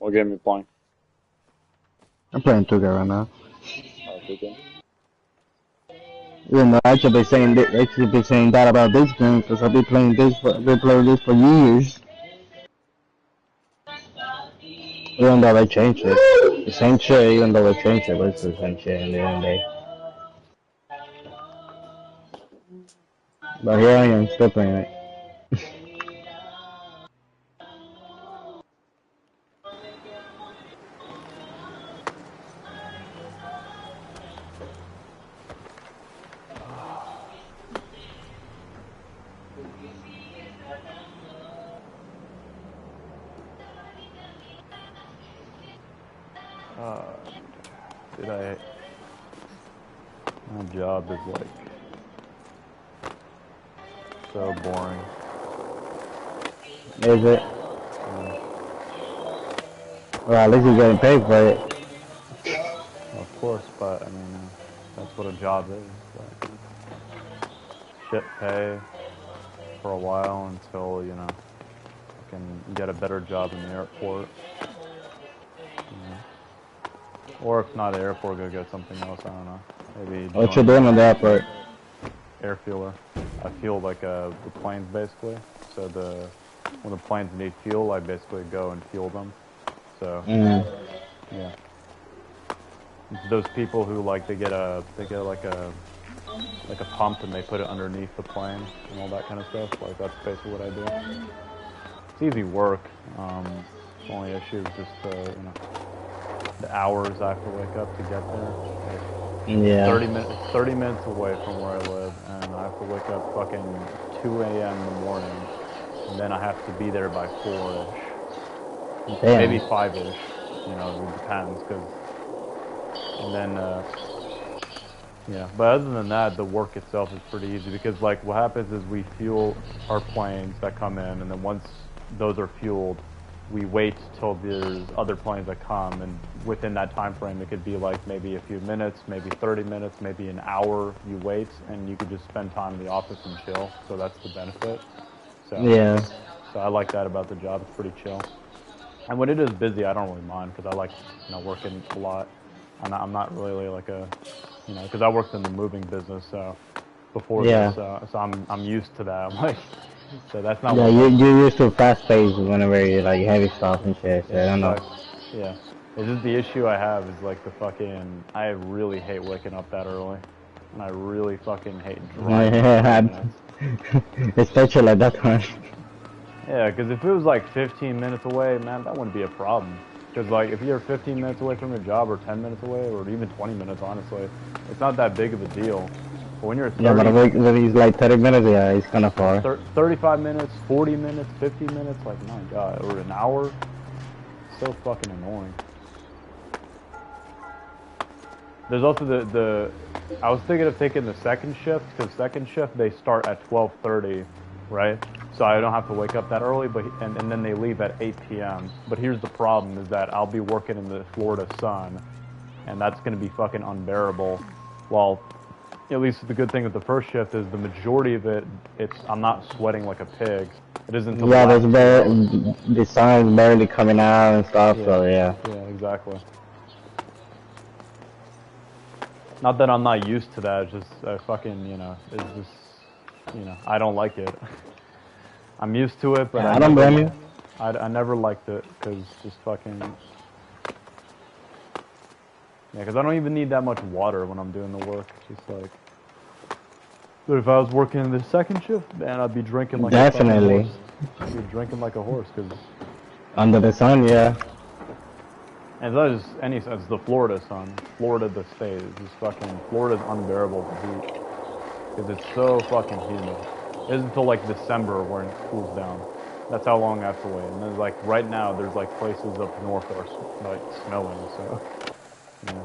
What game are you playing? I'm playing 2K right now. Oh, 2K. Even though I should be saying that about this game because I've been playing this for years. Even though they changed it, the same shit. Even though they changed it, but it's the same shit in the end of the day. But here I am still playing it. Dude, my job is like so boring. Is it? Well, at least you're getting paid for it. Well, of course, but I mean, that's what a job is. Like, shit pay for a while until, you know, you can get a better job in the airport. Or if not airport, go get something else, I don't know. Maybe What you doing on the airport? Air fueler. I fuel like the planes basically. So when the planes need fuel, I basically go and fuel them. So yeah. It's those people who like they get like a pump and they put it underneath the plane and all that kind of stuff. Like that's basically what I do. It's easy work. The only issue is just you know, the hours I have to wake up to get there. Like, Yeah. 30 minutes away from where I live, and I have to wake up fucking 2 a.m. in the morning, and then I have to be there by 4-ish. Damn. Maybe 5-ish, you know, it depends, and then, yeah, but other than that, the work itself is pretty easy, because, like, what happens is we fuel our planes that come in, and then once those are fueled, we wait till there's other planes that come, and within that time frame, it could be like maybe a few minutes, maybe 30 minutes, maybe an hour you wait, and you could just spend time in the office and chill. So that's the benefit. So yeah. So I like that about the job. It's pretty chill. And when it is busy, I don't really mind because I like, you know, working a lot. I'm not really like a, you know, because I worked in the moving business, so before this, so I'm used to that. I'm like. So that's not yeah, what you're used to fast pace whenever you like heavy stuff and shit, so yeah, I don't know. Yeah. It's just the issue I have is like the fucking, I really hate waking up that early. And I really fucking hate driving. Especially at that time. Yeah, because if it was like 15 minutes away, man, that wouldn't be a problem. Because like if you're 15 minutes away from your job or 10 minutes away or even 20 minutes, honestly, it's not that big of a deal. But when you're 30, yeah, but when he's like 30 minutes, yeah, it's kind of far. 35 minutes, 40 minutes, 50 minutes, like my god, or an hour, so fucking annoying. There's also I was thinking of taking the second shift, because second shift they start at 12:30, right? So I don't have to wake up that early, but and then they leave at 8 p.m. But here's the problem: is that I'll be working in the Florida sun, and that's gonna be fucking unbearable. While at least the good thing with the first shift is the majority of it, I'm not sweating like a pig. It isn't. Yeah, the sun is barely coming out and stuff. Yeah. So yeah. Yeah, exactly. Not that I'm not used to that, it's just fucking, you know, it's just, you know, I don't like it. I'm used to it, but I don't blame you. I never liked it, because just fucking, yeah, because I don't even need that much water when I'm doing the work, just like, but if I was working in the second shift, man, I'd be drinking like a fucking horse. I'd be drinking like a horse, because under the sun, yeah. And it's not just it's the Florida sun. Florida, the state, is just fucking, Florida's unbearable to heat. Because it's so fucking humid. It isn't until like December when it cools down. That's how long I have to wait. And then like right now, there's like places up north that are like snowing, so, yeah.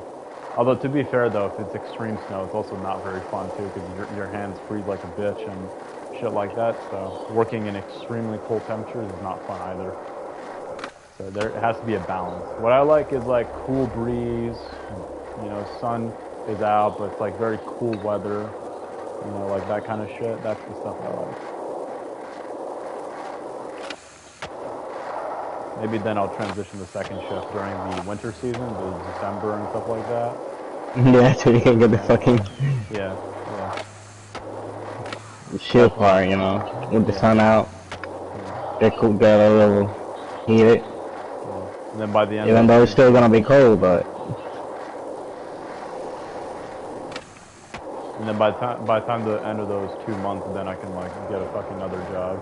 Although to be fair though, if it's extreme snow, it's also not very fun too, because your hands freeze like a bitch and shit like that, so working in extremely cold temperatures is not fun either. So there has to be a balance. What I like is like cool breeze, you know, sun is out, but it's like very cool weather, you know, like that kind of shit. That's the stuff I like. Maybe then I'll transition to second shift during the winter season, the December and stuff like that. Yeah, so you can get the fucking Yeah, chill part, you know, with the sun out. Get cool, get a little heated. And then by the end, Even though it's still gonna be cold, but. And then by the time the end of those 2 months, then I can like get a fucking other job.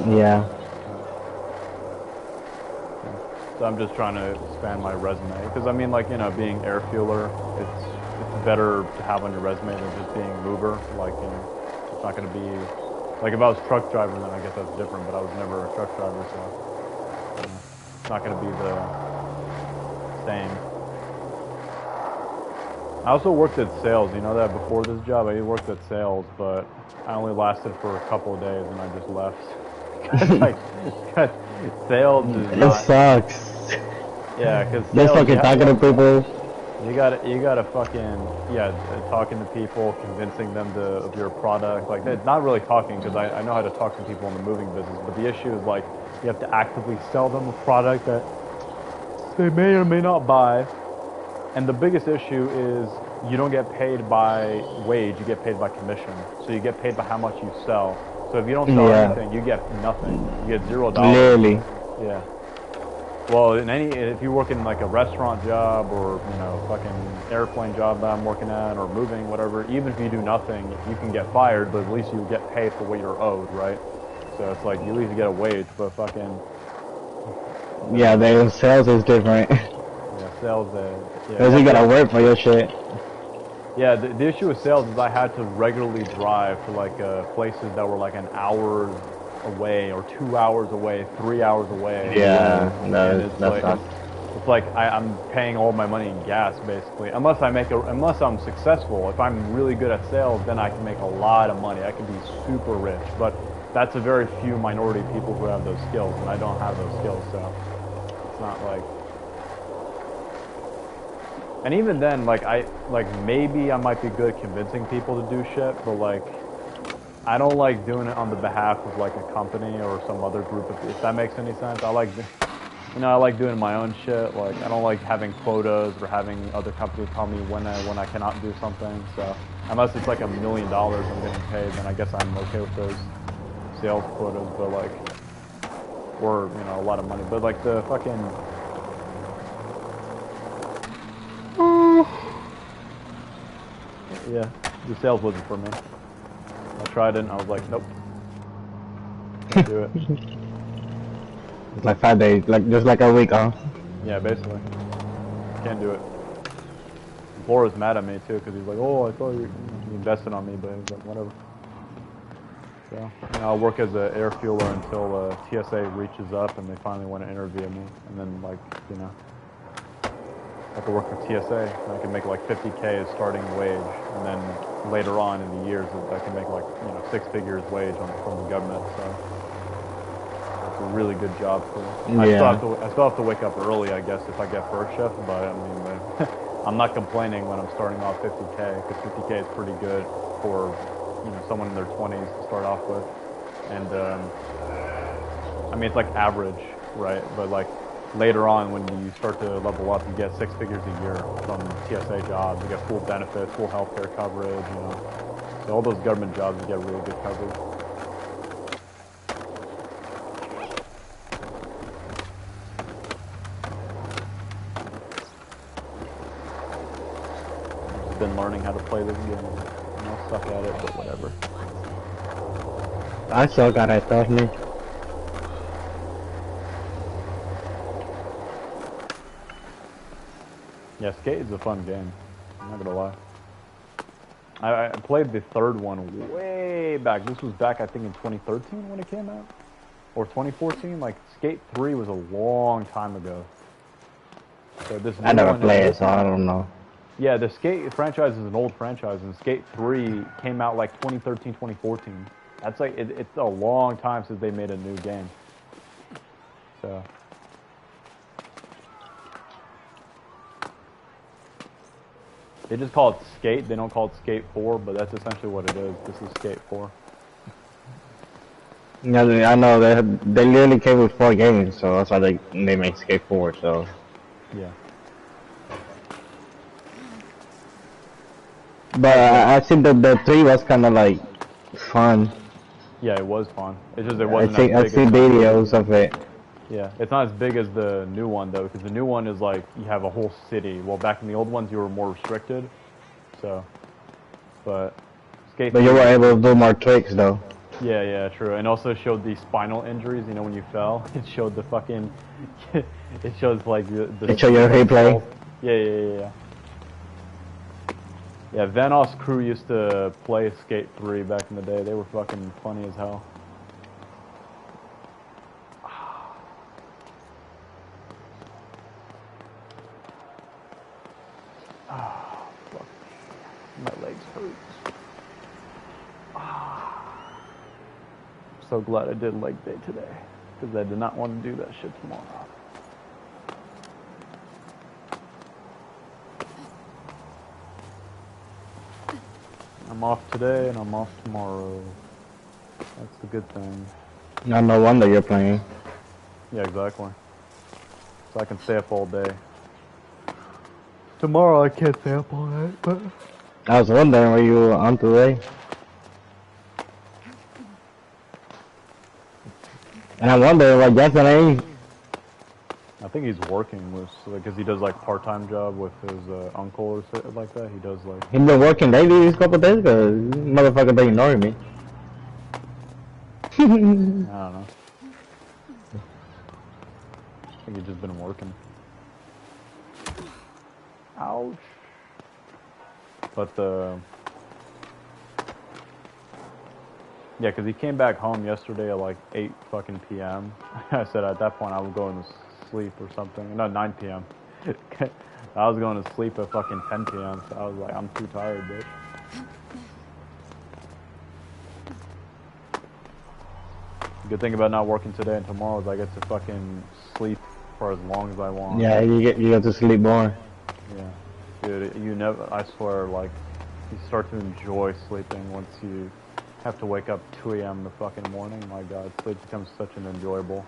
Yeah. So I'm just trying to expand my resume because I mean, like, you know, being air fueler, it's better to have on your resume than just being mover. Like, you know, it's not gonna be like if I was truck driver, then I guess that's different. But I was never a truck driver, so you know, it's not gonna be the same. I also worked at sales, you know that before this job, I worked at sales, but I only lasted for a couple of days and I just left. Like, sales is not... It sucks. Yeah, because just fucking talking to people. You gotta fucking, yeah, talking to people, convincing them of your product, like, not really talking, because I know how to talk to people in the moving business, but the issue is, like, you have to actively sell them a product that they may or may not buy. And the biggest issue is you don't get paid by wage, you get paid by commission. So you get paid by how much you sell. So if you don't sell anything, you get nothing. You get $0. Literally. Yeah. Well, if you work in like a restaurant job or, you know, fucking airplane job that I'm working at or moving, whatever, even if you do nothing, you can get fired, but at least you get paid for what you're owed, right? So it's like you at least get a wage, but fucking... Yeah, the sales is different. Yeah, sales, because you gotta work for your shit. Yeah, the issue with sales is I had to regularly drive to like places that were like an hour away or 2 hours away, 3 hours away. Yeah, it's like I'm paying all my money in gas basically. Unless I'm successful, if I'm really good at sales, then I can make a lot of money. I can be super rich. But that's a very few minority people who have those skills, and I don't have those skills, so it's not like. And even then, like, maybe I might be good at convincing people to do shit, but, like, I don't like doing it on the behalf of, like, a company or some other group, if that makes any sense. I like doing my own shit. Like, I don't like having quotas or having other companies tell me when I cannot do something. So, unless it's, like, $1 million I'm getting paid, then I guess I'm okay with those sales quotas, but, like, or, you know, a lot of money. But, like, the fucking... Yeah, the sales wasn't for me. I tried it and I was like, nope. Can't do it. It's like 5 days, just like a week, huh? Yeah, basically. Can't do it. Flores mad at me too, because he's like, oh, I thought you invested on me, but he's like, whatever. So, you know, I'll work as an air fueler until TSA reaches up and they finally want to interview me. And then, like, you know, I can work for TSA, and I can make like 50K as starting wage, and then later on in the years, I can make like, you know, 6 figures wage from the government. So it's a really good job for me. Yeah. I still have to wake up early, I guess, if I get first shift. But I mean, I'm not complaining when I'm starting off 50K, because 50K is pretty good for, you know, someone in their 20s to start off with. And I mean, it's like average, right? But like, later on, when you start to level up, you get 6 figures a year from TSA jobs. You get full benefits, full healthcare coverage, you know. So all those government jobs, you get really good coverage. I've just been learning how to play this game. I'll suck at it, but whatever. I still got it, trust me. Yeah, Skate is a fun game. I'm not gonna lie. I played the third one way back. This was back, I think, in 2013 when it came out, or 2014. Like, Skate 3 was a long time ago. So this I never played it, so I don't know. Yeah, the Skate franchise is an old franchise, and Skate 3 came out like 2013, 2014. That's like it's a long time since they made a new game. So. They just call it Skate, they don't call it Skate 4, but that's essentially what it is. This is Skate 4. Yeah, I know they literally came with 4 games, so that's why they make Skate 4. So, Yeah. but I think that the 3 was kind of like fun. Yeah, it was fun. It's just it I wasn't as see I big see as like videos of it. yeah, it's not as big as the new one though, because the new one is like you have a whole city. Well, back in the old ones you were more restricted. So, but Skate But you 3 were was able to do more tricks though. yeah, yeah, true. And also showed the spinal injuries. You know, when you fell, it showed the fucking. It shows like They show your like replay. skull. Yeah, yeah, yeah, yeah. Yeah, Vanos crew used to play Skate 3 back in the day. They were fucking funny as hell. Ah, fuck. My legs hurt. I'm so glad I did leg day today, because I did not want to do that shit tomorrow. I'm off today and I'm off tomorrow. That's the good thing. No wonder you're playing. Yeah, exactly. So I can stay up all day. Tomorrow I can't stay up all night, but... I was wondering where you were on today. And I'm wondering why Justin ain't. I think he's working with, because he does like part-time job with his uncle or something like that. He does like... He been working lately these couple days because motherfucker been ignoring me. I don't know. I think he's just been working. Ouch. But yeah, because he came back home yesterday at like 8 fucking p.m. I said at that point I was going to sleep or something. No, 9 p.m. I was going to sleep at fucking 10 p.m. So I was like, I'm too tired, bitch. Good thing about not working today and tomorrow is I get to fucking sleep for as long as I want. Yeah, you get to sleep more. Yeah. Dude, you never, I swear, like, you start to enjoy sleeping once you have to wake up 2 a.m. the fucking morning. My god, sleep becomes such an enjoyable.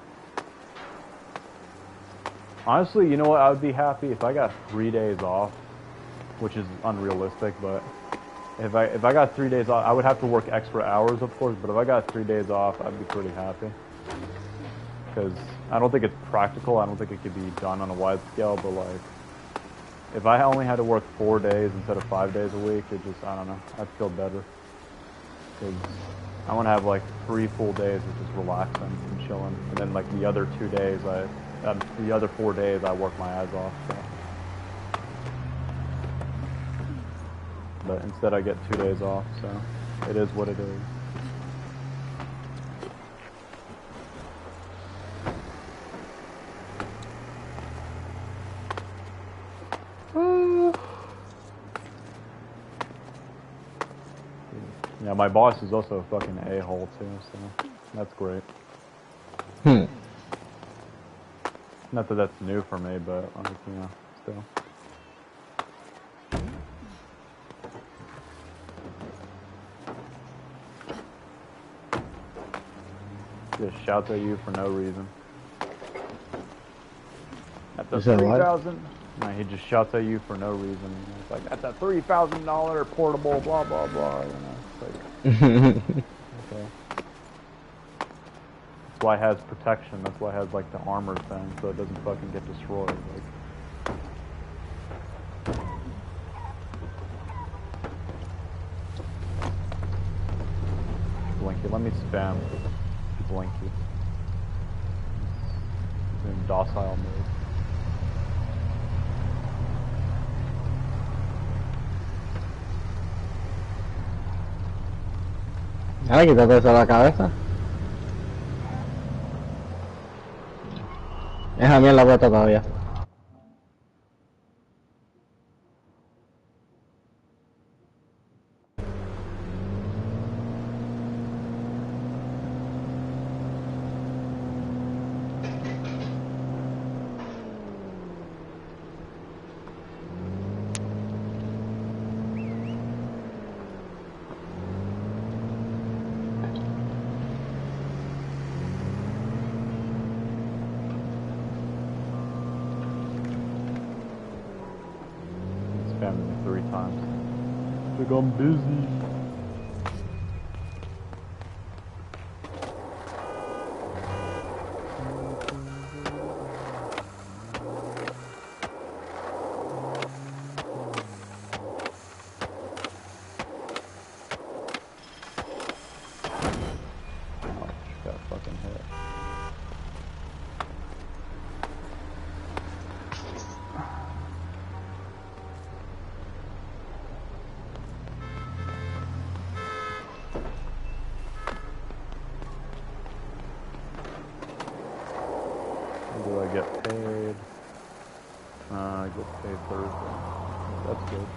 Honestly, you know what? I would be happy if I got 3 days off, which is unrealistic, but if I got 3 days off, I would have to work extra hours, of course, but if I got 3 days off, I'd be pretty happy. Because I don't think it's practical, I don't think it could be done on a wide scale, but like, if I only had to work 4 days instead of 5 days a week, it just, I don't know, I'd feel better. Because I want to have like 3 full days of just relaxing and chilling, and then like the other 2 days, the other 4 days, I work my ass off. So. But instead, I get 2 days off, so it is what it is. Yeah, my boss is also a fucking a-hole too, so that's great. Not that that's new for me, but like, you know, still. Just shouts at you for no reason. At the 3,000. No, he just shouts at you for no reason. It's like, that's a $3,000 portable, blah blah blah. You know, it's like, okay. That's why it has protection. That's why it has like the armor thing, so it doesn't fucking get destroyed. Like. Blinky, let me spam Blinky. It's in docile mode. Ay, quítate eso de la cabeza. Es a mí en la puerta todavía. spamming me 3 times. Like, I'm busy. Do I get paid? I get paid Thursday. That's good.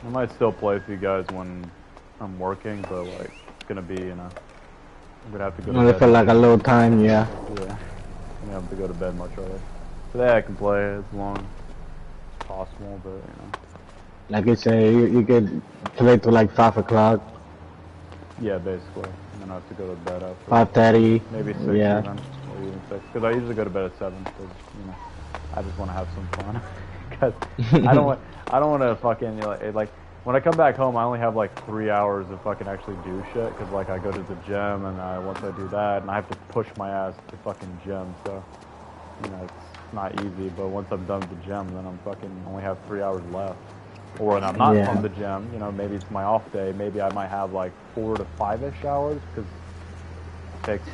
I might still play with you guys when I'm working, but like it's gonna be, you know, I'm gonna have to go to Only bed. for like a little time, yeah. Yeah, I'm gonna have to go to bed much earlier. Today I can play as long as possible, but you know. Like you say, you could play till like 5 o'clock. Yeah, basically. And then I have to go to bed after. 5:30. Maybe 6 Yeah. even, or even 6. Because I usually go to bed at 7, because, you know, I just want to have some fun. Because I don't want to fucking, you know, like, when I come back home, I only have like 3 hours to fucking actually do shit. Because, like, I go to the gym, and once I do that, and I have to push my ass to fucking gym, so, you know, it's not easy. But once I'm done with the gym, then I'm fucking only have 3 hours left. Or when I'm not from the gym, you know, maybe it's my off day, maybe I might have like 4 to 5-ish hours, because it takes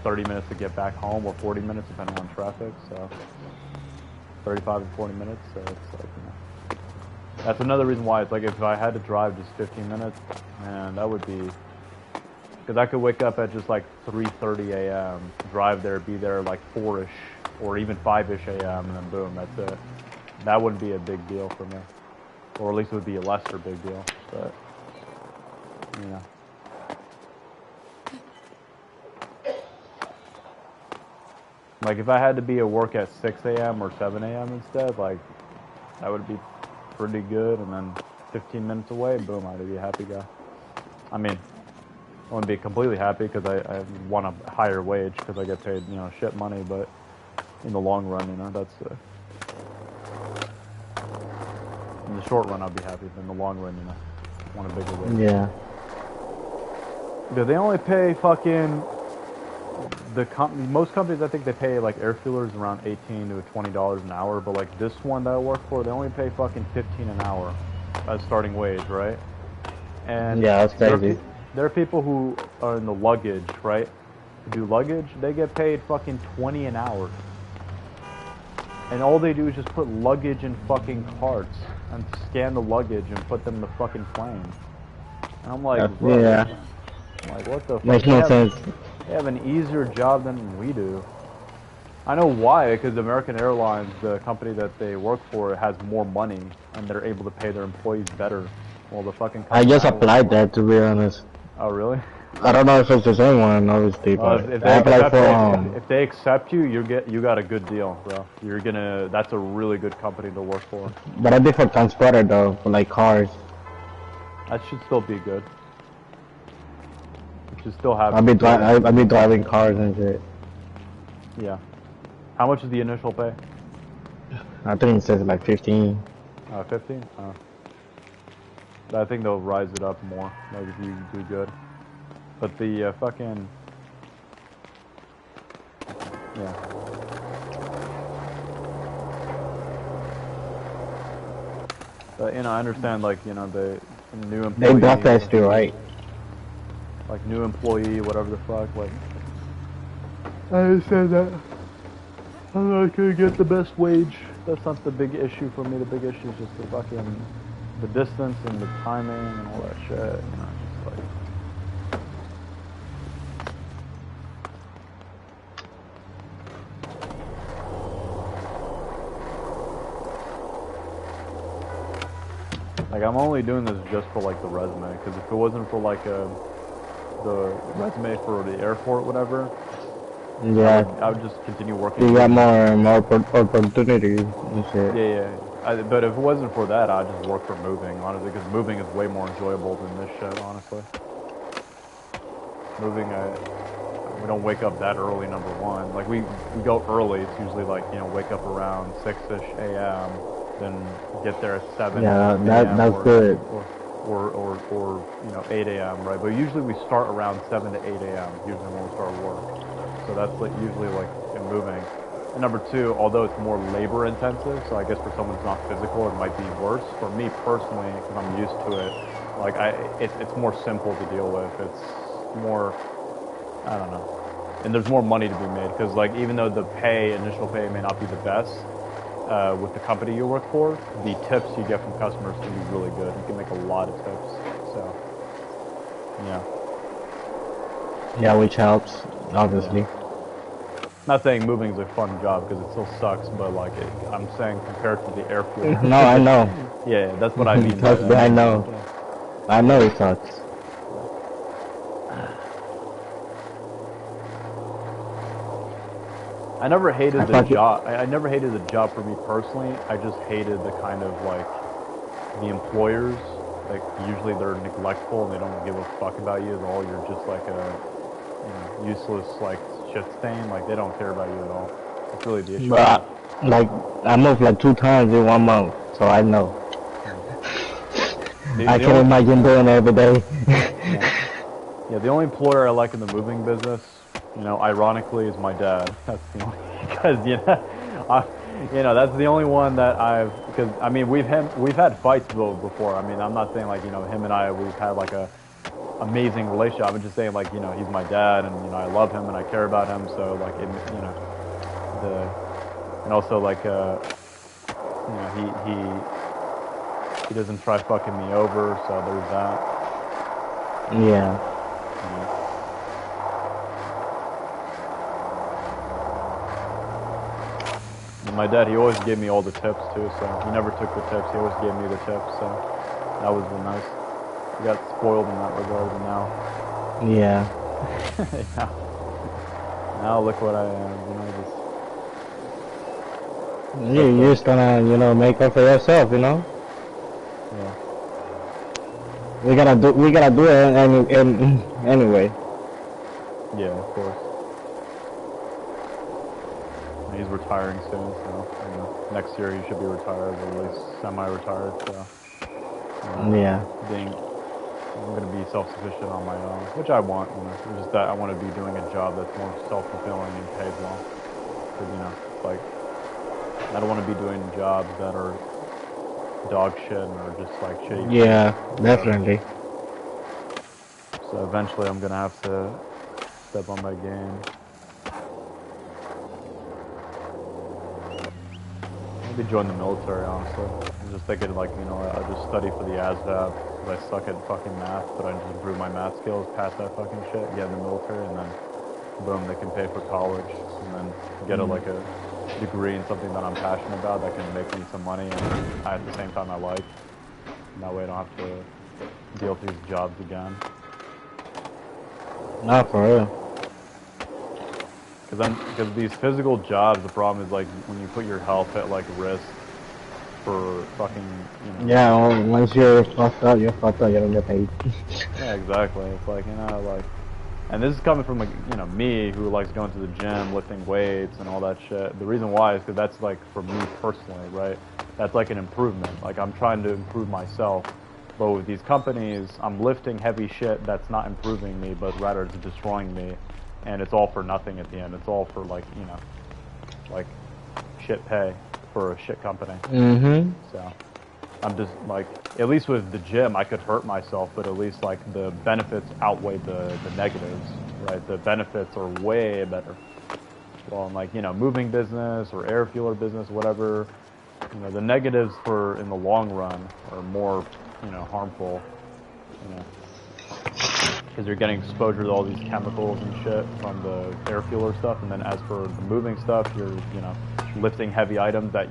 30 minutes to get back home, or 40 minutes depending on traffic, so 35 to 40 minutes, so it's like, you know. That's another reason why it's like, if I had to drive just 15 minutes, man, that would be, because I could wake up at just like 3:30 a.m., drive there, be there like 4-ish, or even 5-ish a.m., and then boom, that's it. That wouldn't be a big deal for me. Or at least it would be a lesser big deal, but, you know. Like, if I had to be at work at 6 a.m. or 7 a.m. instead, like, that would be pretty good, and then 15 minutes away, boom, I'd be a happy guy. I mean, I wouldn't be completely happy, because I want a higher wage, because I get paid, you know, shit money, but in the long run, you know, that's... in the short run, I'll be happy, but in the long run, you know, I want a bigger wage. Yeah. Because they only pay fucking... most companies, I think they pay like air fuelers around $18 to $20 an hour, but like this one that I work for, they only pay fucking $15 an hour as starting wage, right? And yeah, that's crazy. There are people who are in the luggage, right? Who do luggage, they get paid fucking $20 an hour. And all they do is just put luggage in fucking carts and scan the luggage and put them in the fucking plane. And I'm like, bro, yeah. I'm like, what the fuck? Makes no sense. They have an easier job than we do. I know why, because American Airlines, the company that they work for, has more money, and they're able to pay their employees better. Well, the fucking I just applied there, to be honest. Oh, really? I don't know if it's the same one, obviously, but if I applied for, if they accept you, you got a good deal, bro. That's a really good company to work for. But I did for transporter, though, for like cars. That should still be good. You should still have... I'll be driving cars and shit. Yeah. How much is the initial pay? I think it says like 15. 15? I think they'll rise it up more, like if you do good. But the fucking... Yeah. But, you know, I understand, like, you know, the new employee... They block that still, right? Like, new employee, whatever the fuck, like... I understand that. I'm not gonna get the best wage. That's not the big issue for me. The big issue is just the fucking... the distance and the timing and all that shit, you know, just like... Like, I'm only doing this just for, like, the resume, because if it wasn't for, like, the resume for the airport, whatever, Yeah. I would just continue working. You got more opportunities and shit. Yeah. But if it wasn't for that, I'd just work for moving, honestly, because moving is way more enjoyable than this shit, honestly. Moving, we don't wake up that early, number one. Like, we go early. It's usually like, you know, wake up around 6-ish a.m., then get there at 7 Yeah, a.m. that's good. Or, you know, 8 a.m., right? But usually we start around 7 to 8 a.m., usually when we start work. So that's like usually like in moving. And number two, although it's more labor intensive, so I guess for someone who's not physical, it might be worse. For me personally, because I'm used to it, like it's more simple to deal with. It's more, I don't know. And there's more money to be made, because like even though the initial pay may not be the best, with the company you work for, the tips you get from customers can be really good. You can make a lot of tips. So, yeah. Yeah, which helps, obviously. Yeah. Not saying moving is a fun job, because it still sucks, but like I'm saying compared to the airfield. No, I know. Yeah, that's what I mean. Trust me, I know. Yeah. I know it sucks. I never hated the job. I never hated the job for me personally. I just hated the kind of like the employers. Like usually they're neglectful and they don't give a fuck about you at all. You're just like a useless like shit stain. Like they don't care about you at all. It's really the issue. But like I moved like 2 times in 1 month, so I know. I can't imagine doing it every day. Yeah, the only employer I like in the moving business, you know, ironically, is my dad. That's the only, because that's the only one that because I mean we've had fights before. I mean, I'm not saying like him and we've had like a amazing relationship. I'm just saying like he's my dad and I love him and I care about him. So like and also like he doesn't try fucking me over. So there's that. Yeah. And my dad, he always gave me all the tips too, so he never took the tips, he always gave me the tips, so that was real nice. We got spoiled in that regard, and now... Yeah. now look what I am, You're just gonna, make up for yourself, Yeah. We gotta do it anyway. Yeah, of course. He's retiring soon, so next year he should be retired, or at least semi-retired. So yeah, I'm gonna be self-sufficient on my own, which I want. It's just that I want to be doing a job that's more self-fulfilling and pays well. Because like I don't want to be doing jobs that are dog shit or just like shitty. Yeah, definitely. So eventually, I'm gonna have to step on my game. Maybe join the military, honestly. I'm just thinking, like, I'll just study for the ASVAB, because I suck at fucking math, but I just improve my math skills, pass that fucking shit, get in the military, and then, boom, they can pay for college, and then get a degree in something that I'm passionate about that can make me some money, and at the same time I like. And that way I don't have to deal with these jobs again. Not for real. Because these physical jobs, the problem is like when you put your health at like risk for fucking. Yeah, well, once you're fucked up, you don't get paid. Yeah, exactly. It's like and this is coming from like me who likes going to the gym, lifting weights and all that shit. The reason why is because that's like for me personally, right? That's like an improvement. Like I'm trying to improve myself, but with these companies, I'm lifting heavy shit that's not improving me, but rather it's destroying me. And it's all for nothing at the end. It's all for like shit pay for a shit company. Mm-hmm. So I'm just like, at least with the gym, I could hurt myself, but at least like the benefits outweigh the negatives, right? The benefits are way better. Well, in like moving business or air fueler business, whatever, the negatives in the long run are more harmful. Because you're getting exposure to all these chemicals and shit from the air fueler stuff, and then as for the moving stuff, you're lifting heavy items that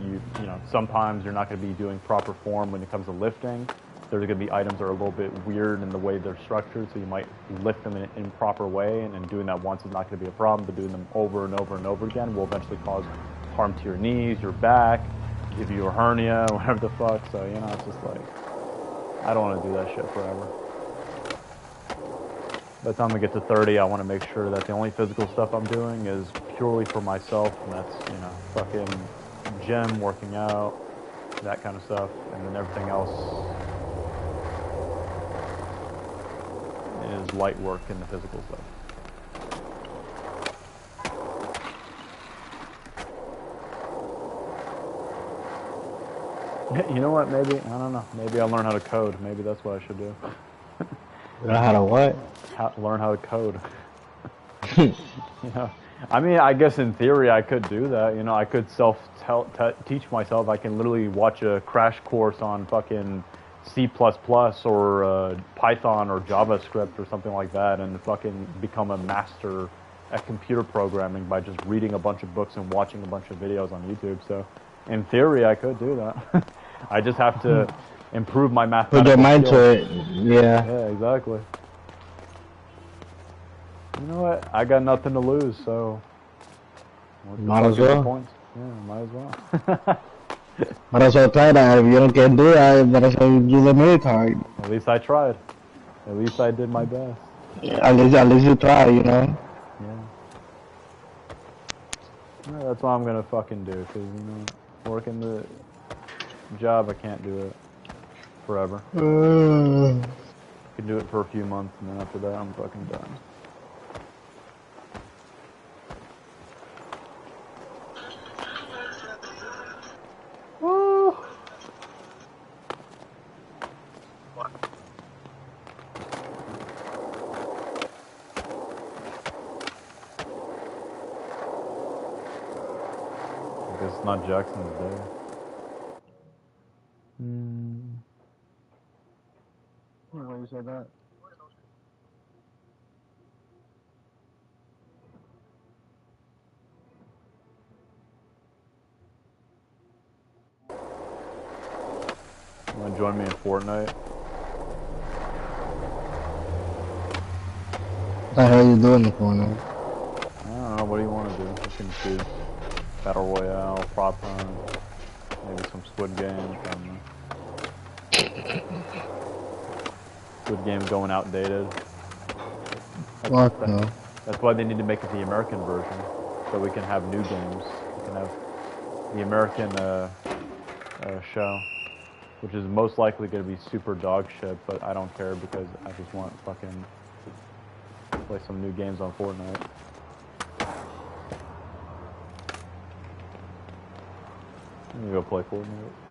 sometimes you're not going to be doing proper form when it comes to lifting, there's going to be items that are a little bit weird in the way they're structured, so you might lift them in an improper way, and doing that once is not going to be a problem, but doing them over and over and over again will eventually cause harm to your knees, your back, give you a hernia, whatever the fuck. So, you know, it's just like, I don't want to do that shit forever. By the time I get to 30, I want to make sure that the only physical stuff I'm doing is purely for myself, and that's, you know, fucking gym, working out, that kind of stuff, and then everything else is light work in the physical stuff. You know what, maybe, I don't know, maybe I'll learn how to code. Maybe that's what I should do. Learn how to what? Learn how to code. You know, I mean, I guess in theory I could do that. You know, I could teach myself. I can literally watch a crash course on fucking C++ or Python or JavaScript or something like that, and fucking become a master at computer programming by just reading a bunch of books and watching a bunch of videos on YouTube. So, in theory, I could do that. I just have to improve my mathematical Put your mind skills. to it. Yeah. Yeah, exactly. You know what? I got nothing to lose, so might as well. Points? Yeah, might as well. Might as well try that. If you don't get do that, might as well use a military. At least I tried. At least I did my best. Yeah, at least you try, you know. Yeah. Yeah, that's what I'm gonna fucking do, cause you know, working the job, I can't do it forever. I can do it for a few months, and then after that, I'm fucking done. Woo! I guess it's not Jackson's day. Why you said that? You wanna join me in Fortnite? What the hell are you doing in Fortnite? I don't know, what do you want to do? You can choose Battle Royale, Prop Hunt, maybe some Squid Game, I don't know. Squid Game going outdated. That's why they need to make it the American version, so we can have new games. We can have the American show, which is most likely going to be super dog shit, but I don't care because I just want fucking play some new games on Fortnite. I'm gonna go play Fortnite.